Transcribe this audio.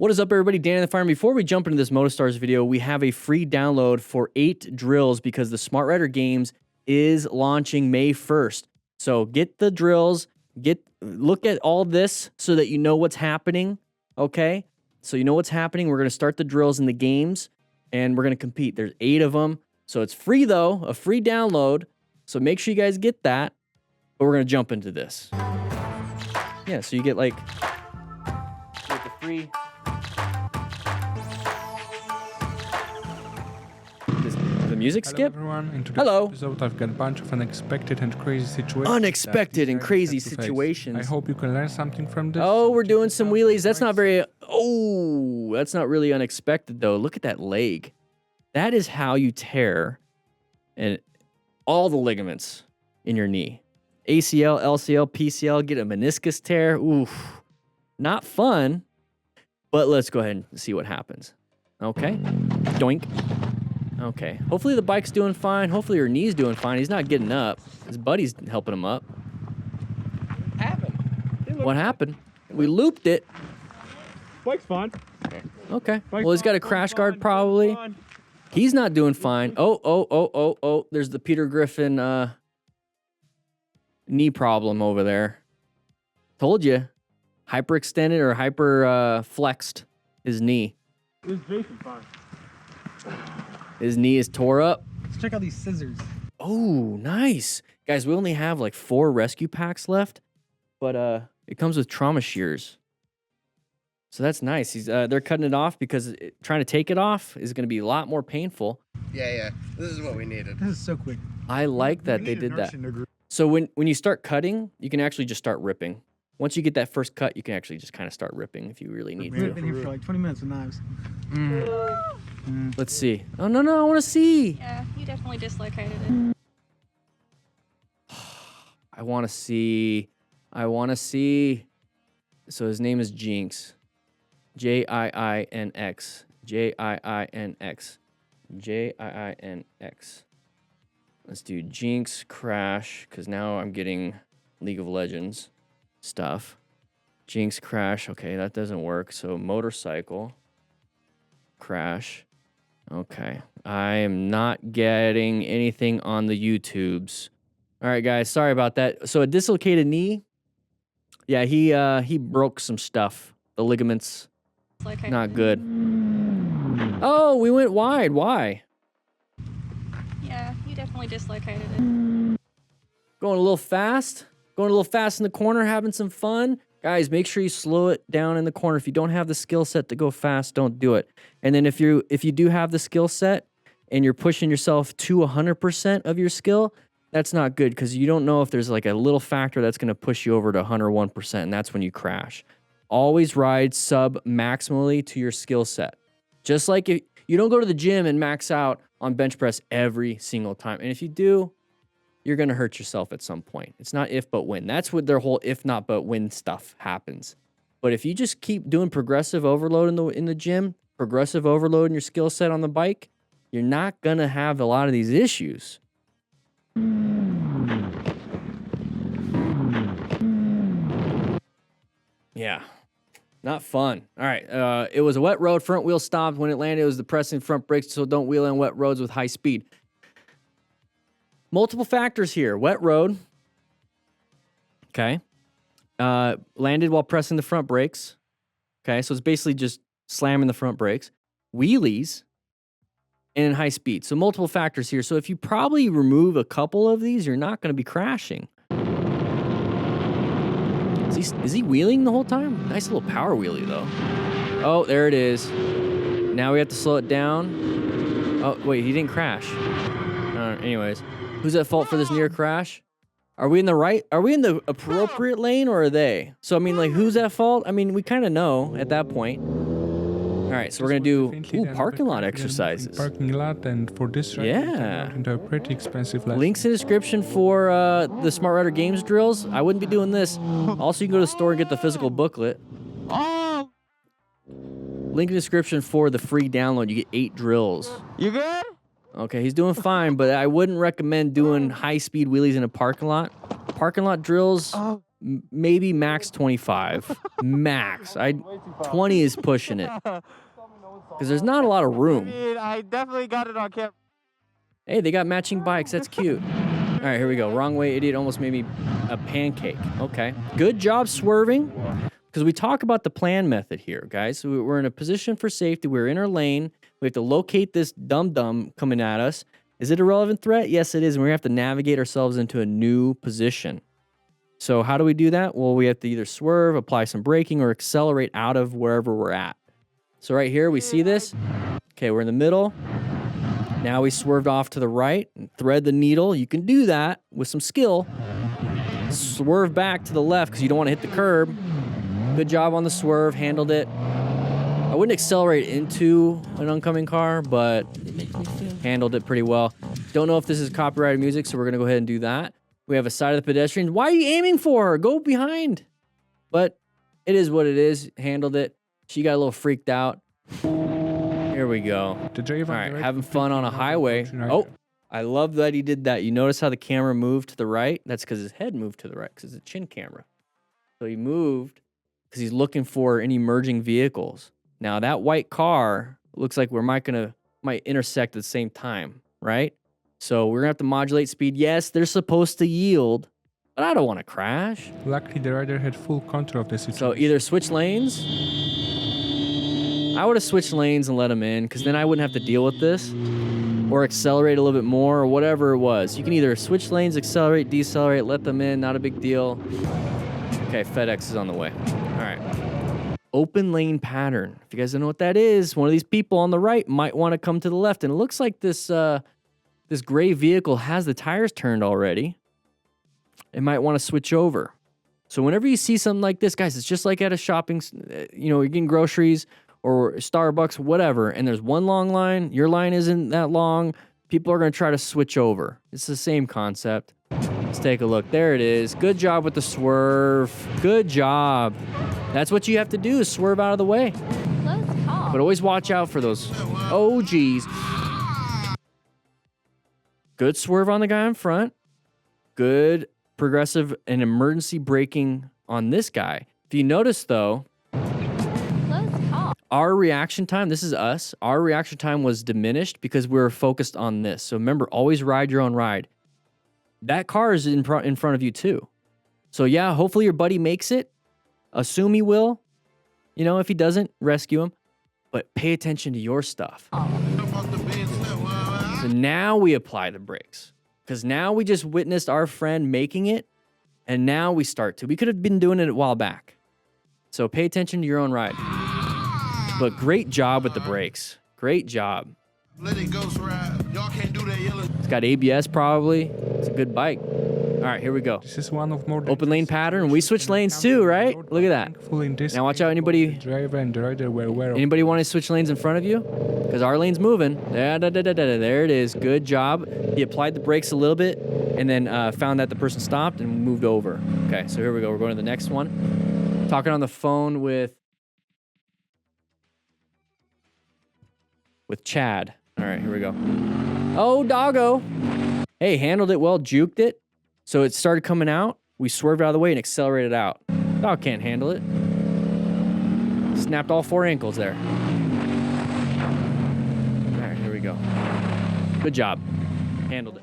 What is up, everybody? Dan the Fireman. Before we jump into this MotoStars video, we have a free download for 8 drills because the Smart Rider Games is launching May 1st. So get the drills, look at all this so that you know what's happening, okay? So you know what's happening. We're going to start the drills in the games, and we're going to compete. There's 8 of them. So it's free, though, a free download. So make sure you guys get that. But we're going to jump into this. Yeah, so you get, like, the free... The music skip? Hello, everyone. In today's Hello. episode, I've got a bunch of unexpected and crazy situations. Unexpected and crazy situations. I hope you can learn something from this. Oh, we're doing some wheelies. That's not very... Oh, that's not really unexpected, though. Look at that leg. That is how you tear and all the ligaments in your knee. ACL, LCL, PCL, get a meniscus tear. Oof. Not fun, but let's go ahead and see what happens. Okay. Doink. Okay. Hopefully the bike's doing fine. Hopefully your knee's doing fine. He's not getting up. His buddy's helping him up. What happened? We looped it. Bike's fine. Okay. Well, he's got a crash guard probably. He's not doing fine. Oh. There's the Peter Griffin knee problem over there. Told you. Hyperextended or hyper flexed his knee. This Jason fine. His knee is tore up. Let's check out these scissors. Oh, nice. Guys, we only have like 4 rescue packs left, but it comes with trauma shears. So that's nice. They're cutting it off because trying to take it off is going to be a lot more painful. Yeah. This is what we needed. This is so quick. I like that they did that. So when you start cutting, you can actually just start ripping. Once you get that first cut, you can actually just kind of start ripping if you really need to. We've been here for like 20 minutes with knives. Let's see. Oh, no, I want to see. Yeah, you definitely dislocated it. I want to see. So his name is Jinx. Jiinx. Jiinx. Jiinx. Let's do Jinx crash, because now I'm getting League of Legends stuff. Jinx crash. Okay, that doesn't work. So motorcycle crash. Okay. I am not getting anything on the YouTubes. All right, guys. Sorry about that. So a dislocated knee. Yeah, he broke some stuff. The ligaments. Not good. Oh, we went wide. Why? Yeah, you definitely dislocated it. Going a little fast. Going a little fast in the corner, having some fun. Guys, make sure you slow it down in the corner. If you don't have the skill set to go fast, don't do it. And then if you do have the skill set and you're pushing yourself to 100% of your skill, that's not good because you don't know if there's like a little factor that's going to push you over to 101%, and that's when you crash. Always ride sub maximally to your skill set. Just like if you don't go to the gym and max out on bench press every single time. And if you do, you're going to hurt yourself at some point. It's not if, but when. That's what their whole if not, but when stuff happens. But if you just keep doing progressive overload in the gym, progressive overload in your skill set on the bike, you're not going to have a lot of these issues. Yeah. Not fun. All right. It was a wet road. Front wheel stopped. When it landed, it was depressing front brakes, so don't wheel on wet roads with high speed. Multiple factors here. Wet road. Okay. Landed while pressing the front brakes. Okay, so it's basically just slamming the front brakes. Wheelies. And high speed. So multiple factors here. So if you probably remove a couple of these, you're not going to be crashing. Is he wheeling the whole time? Nice little power wheelie, though. Oh, there it is. Now we have to slow it down. Oh, wait, he didn't crash. Anyways. Who's at fault for this near crash? Are we in the right? Are we in the appropriate lane or are they? So, I mean, like, who's at fault? I mean, we kind of know at that point. All right, so we're going to do parking lot exercises. Parking lot, and for this ride, yeah. into a pretty expensive lesson. Links in the description for the Smart Rider Games drills. I wouldn't be doing this. Also, you can go to the store and get the physical booklet. Link in the description for the free download. You get 8 drills. You good? Okay, he's doing fine, but I wouldn't recommend doing high-speed wheelies in a parking lot. Parking lot drills, maybe max 25. Max. 20 is pushing it. Because there's not a lot of room. I definitely got it on camera. Hey, they got matching bikes. That's cute. All right, here we go. Wrong way, idiot. Almost made me a pancake. Okay. Good job swerving. Because we talk about the plan method here, guys. So we're in a position for safety. We're in our lane. We have to locate this dum-dum coming at us. Is it a relevant threat? Yes, it is. And we're going to have to navigate ourselves into a new position. So how do we do that? Well, we have to either swerve, apply some braking, or accelerate out of wherever we're at. So right here, we see this. Okay, we're in the middle. Now we swerved off to the right and thread the needle. You can do that with some skill. Swerve back to the left because you don't want to hit the curb. Good job on the swerve, handled it. I wouldn't accelerate into an oncoming car, but handled it pretty well. Don't know if this is copyrighted music, so we're going to go ahead and do that. We have a side of the pedestrian. Why are you aiming for her? Go behind. But it is what it is. Handled it. She got a little freaked out. Here we go. All right, having fun on a highway. Oh, I love that he did that. You notice how the camera moved to the right? That's because his head moved to the right because it's a chin camera. So he moved because he's looking for any merging vehicles. Now that white car looks like we're might intersect at the same time, right? So we're gonna have to modulate speed. Yes, they're supposed to yield, but I don't want to crash. Luckily, the rider had full control of the situation. So either switch lanes. I would have switched lanes and let him in because then I wouldn't have to deal with this, or accelerate a little bit more, or whatever it was. You can either switch lanes, accelerate, decelerate, let them in, not a big deal. Okay, FedEx is on the way. All right. Open lane pattern. If you guys don't know what that is, one of these people on the right might want to come to the left. And it looks like this this gray vehicle has the tires turned already. It might want to switch over. So whenever you see something like this, guys, it's just like at a shopping, you're getting groceries or Starbucks, whatever, and there's one long line, your line isn't that long, people are going to try to switch over. It's the same concept. Let's take a look. There it is. Good job with the swerve. Good job. That's what you have to do is swerve out of the way. Close call. But always watch out for those. Oh, geez. Good swerve on the guy in front. Good progressive and emergency braking on this guy. If you notice, though, our reaction time, this is us, our reaction time was diminished because we were focused on this. So remember, always ride your own ride. That car is in front of you too. So yeah, hopefully your buddy makes it. Assume he will. You know, if he doesn't, rescue him. But pay attention to your stuff. So now we apply the brakes. Because now we just witnessed our friend making it. And now we start to. We could have been doing it a while back. So pay attention to your own ride. But great job with the brakes. Great job. Let it go, y'all can't do that yellow. It's got ABS probably. It's a good bike. All right, here we go. This is one of more open lane pattern. We switch lanes too, right? Look at that. Now watch out. Anybody want to switch lanes in front of you? Because our lane's moving. There it is. Good job. He applied the brakes a little bit and then found that the person stopped and moved over. Okay, so here we go. We're going to the next one. Talking on the phone with Chad. All right, here we go. Oh, doggo. Hey, handled it well, juked it. So it started coming out. We swerved out of the way and accelerated out. Dog can't handle it. Snapped all 4 ankles there. All right, here we go. Good job. Handled it.